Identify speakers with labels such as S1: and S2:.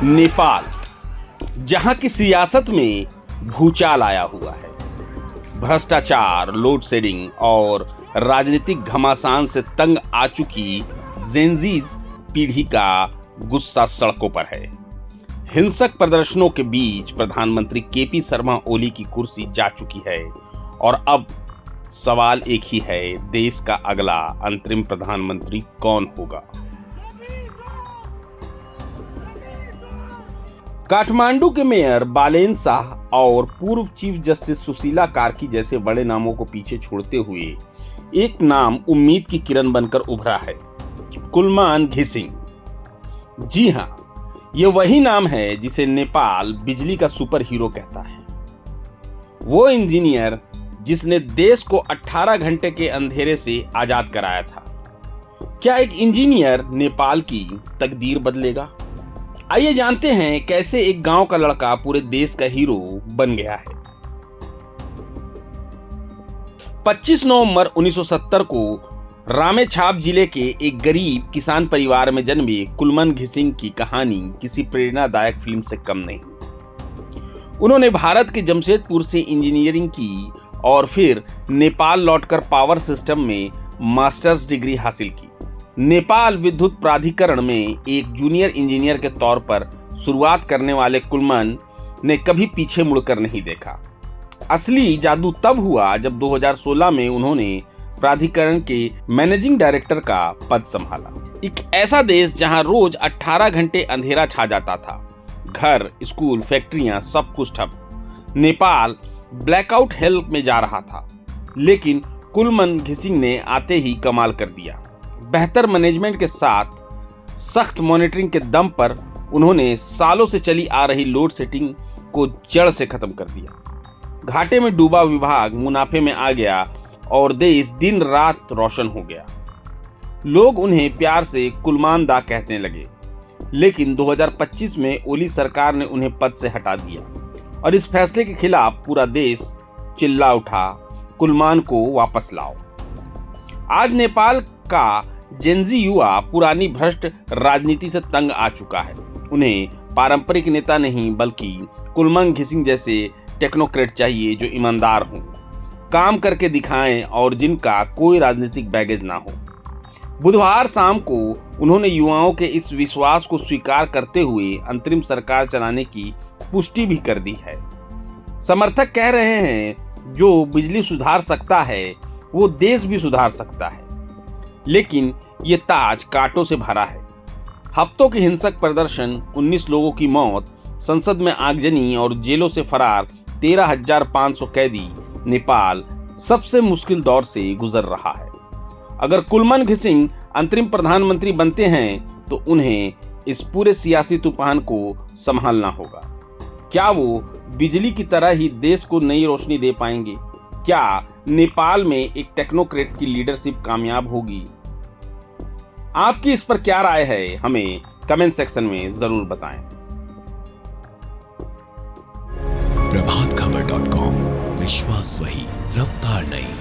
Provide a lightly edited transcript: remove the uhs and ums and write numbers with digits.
S1: नेपाल, जहां की सियासत में भूचाल आया हुआ है। भ्रष्टाचार, लोड शेडिंग और राजनीतिक घमासान से तंग आ चुकी जेनजीज पीढ़ी का गुस्सा सड़कों पर है। हिंसक प्रदर्शनों के बीच प्रधानमंत्री केपी शर्मा ओली की कुर्सी जा चुकी है और अब सवाल एक ही है, देश का अगला अंतरिम प्रधानमंत्री कौन होगा। काठमांडू के मेयर बालेन शाह और पूर्व चीफ जस्टिस सुशीला कार्की जैसे बड़े नामों को पीछे छोड़ते हुए एक नाम उम्मीद की किरण बनकर उभरा है, कुलमान घिसिंग। जी हां, ये वही नाम है जिसे नेपाल बिजली का सुपर हीरो कहता है। वो इंजीनियर जिसने देश को 18 घंटे के अंधेरे से आजाद कराया था। क्या एक इंजीनियर नेपाल की तकदीर बदलेगा? आइए जानते हैं कैसे एक गांव का लड़का पूरे देश का हीरो बन गया है। 25 नवंबर 1970 को रामेछाप जिले के एक गरीब किसान परिवार में जन्मे कुलमान घिसिंग की कहानी किसी प्रेरणादायक फिल्म से कम नहीं। उन्होंने भारत के जमशेदपुर से इंजीनियरिंग की और फिर नेपाल लौटकर पावर सिस्टम में मास्टर्स डिग्री हासिल की। नेपाल विद्युत प्राधिकरण में एक जूनियर इंजीनियर के तौर पर शुरुआत करने वाले कुलमान ने कभी पीछे मुड़कर नहीं देखा। असली जादू तब हुआ जब 2016 में उन्होंने प्राधिकरण के मैनेजिंग डायरेक्टर का पद संभाला। एक ऐसा देश जहां रोज 18 घंटे अंधेरा छा जाता था, घर, स्कूल, फैक्ट्रियां, सब कुछ ठप। नेपाल ब्लैकआउट हेल में जा रहा था, लेकिन कुलमान घिसिंग ने आते ही कमाल कर दिया। बेहतर मैनेजमेंट के साथ सख्त मॉनिटरिंग के दम पर उन्होंने सालों से चली आ रही लोड शेडिंग को जड़ से खत्म कर दिया। घाटे में डूबा विभाग मुनाफे में आ गया और देश दिन रात रोशन हो गया। लोग उन्हें प्यार से कुलमान दा कहने लगे, लेकिन 2025 में ओली सरकार ने उन्हें पद से हटा दिया और इस फैसले के खिलाफ पूरा देश चिल्ला उठा, कुलमान को वापस लाओ। आज नेपाल का जेनजी युवा पुरानी भ्रष्ट राजनीति से तंग आ चुका है। उन्हें पारंपरिक नेता नहीं बल्कि कुलमान घिसिंग जैसे टेक्नोक्रेट चाहिए जो ईमानदार हों, काम करके दिखाएं और जिनका कोई राजनीतिक बैगेज ना हो। बुधवार शाम को उन्होंने युवाओं के इस विश्वास को स्वीकार करते हुए अंतरिम सरकार चलाने की पुष्टि भी कर दी है। समर्थक कह रहे हैं जो बिजली सुधार सकता है वो देश भी सुधार सकता है, लेकिन ये ताज कांटों से भरा है। हफ्तों के हिंसक प्रदर्शन, 19 लोगों की मौत, संसद में आगजनी और जेलों से फरार 13,500 कैदी, नेपाल सबसे मुश्किल दौर से गुजर रहा है। अगर कुलमान घिसिंग अंतरिम प्रधानमंत्री बनते हैं तो उन्हें इस पूरे सियासी तूफान को संभालना होगा। क्या वो बिजली की तरह ही देश को नई रोशनी दे पाएंगे? क्या नेपाल में एक टेक्नोक्रेट की लीडरशिप कामयाब होगी? आपकी इस पर क्या राय है, हमें कमेंट सेक्शन में जरूर बताएं।
S2: प्रभातखबर.com, विश्वास वही, रफ्तार नहीं।